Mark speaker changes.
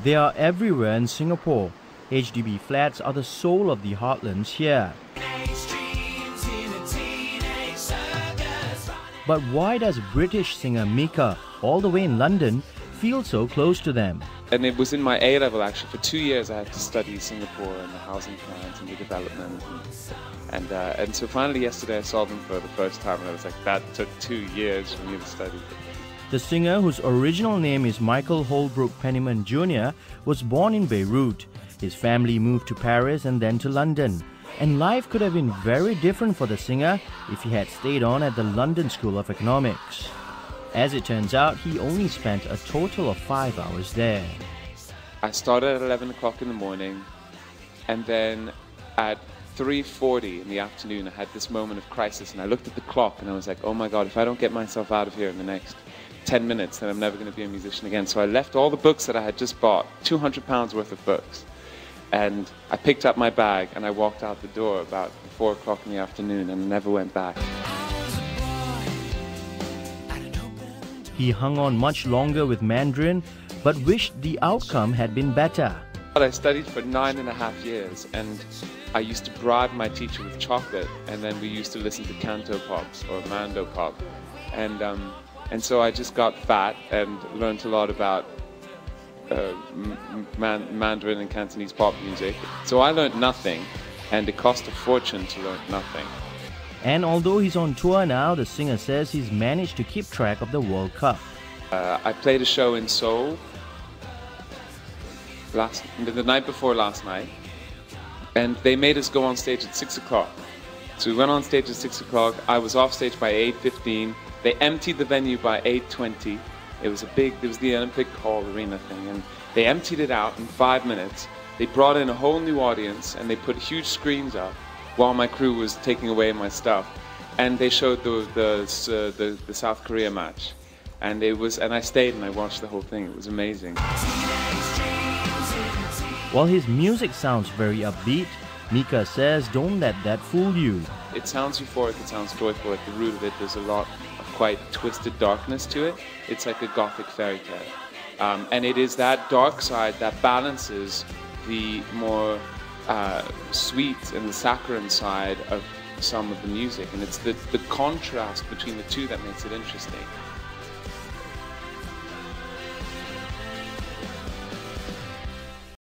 Speaker 1: They are everywhere in Singapore. HDB flats are the soul of the heartlands here. But why does British singer Mika, all the way in London, feel so close to them?
Speaker 2: And it was in my A-level actually. For 2 years I had to study Singapore and the housing plans and the development. And so finally yesterday I saw them for the first time and I was like, that took 2 years for me to study.
Speaker 1: The singer, whose original name is Michael Holbrook Penniman Jr., was born in Beirut. His family moved to Paris and then to London. And life could have been very different for the singer if he had stayed on at the London School of Economics. As it turns out, he only spent a total of 5 hours there.
Speaker 2: I started at 11 o'clock in the morning, and then at 3:40 in the afternoon I had this moment of crisis, and I looked at the clock and I was like, oh my god, if I don't get myself out of here in the next 10 minutes then I'm never going to be a musician again. So I left all the books that I had just bought, £200 worth of books, and I picked up my bag and I walked out the door about 4 o'clock in the afternoon and never went back.
Speaker 1: He hung on much longer with Mandarin, but wished the outcome had been better.
Speaker 2: I studied for 9.5 years, and I used to bribe my teacher with chocolate, and then we used to listen to canto pops or mando pop, and so I just got fat and learned a lot about Mandarin and Cantonese pop music. So I learned nothing, and it cost a fortune to learn nothing.
Speaker 1: And although he's on tour now, the singer says he's managed to keep track of the World Cup.
Speaker 2: I played a show in Seoul the night before last night, and they made us go on stage at 6 o'clock. So we went on stage at 6 o'clock. I was off stage by 8:15. They emptied the venue by 8:20. It was the Olympic Hall arena thing, and they emptied it out in 5 minutes. They brought in a whole new audience, and they put huge screens up while my crew was taking away my stuff, and they showed the South Korea match, and I stayed and I watched the whole thing. It was amazing.
Speaker 1: While his music sounds very upbeat, Mika says don't let that fool you.
Speaker 2: It sounds euphoric, it sounds joyful. At the root of it, there's a lot of quite twisted darkness to it. It's like a gothic fairy tale. And it is that dark side that balances the more sweet and the saccharine side of some of the music. And it's the contrast between the two that makes it interesting.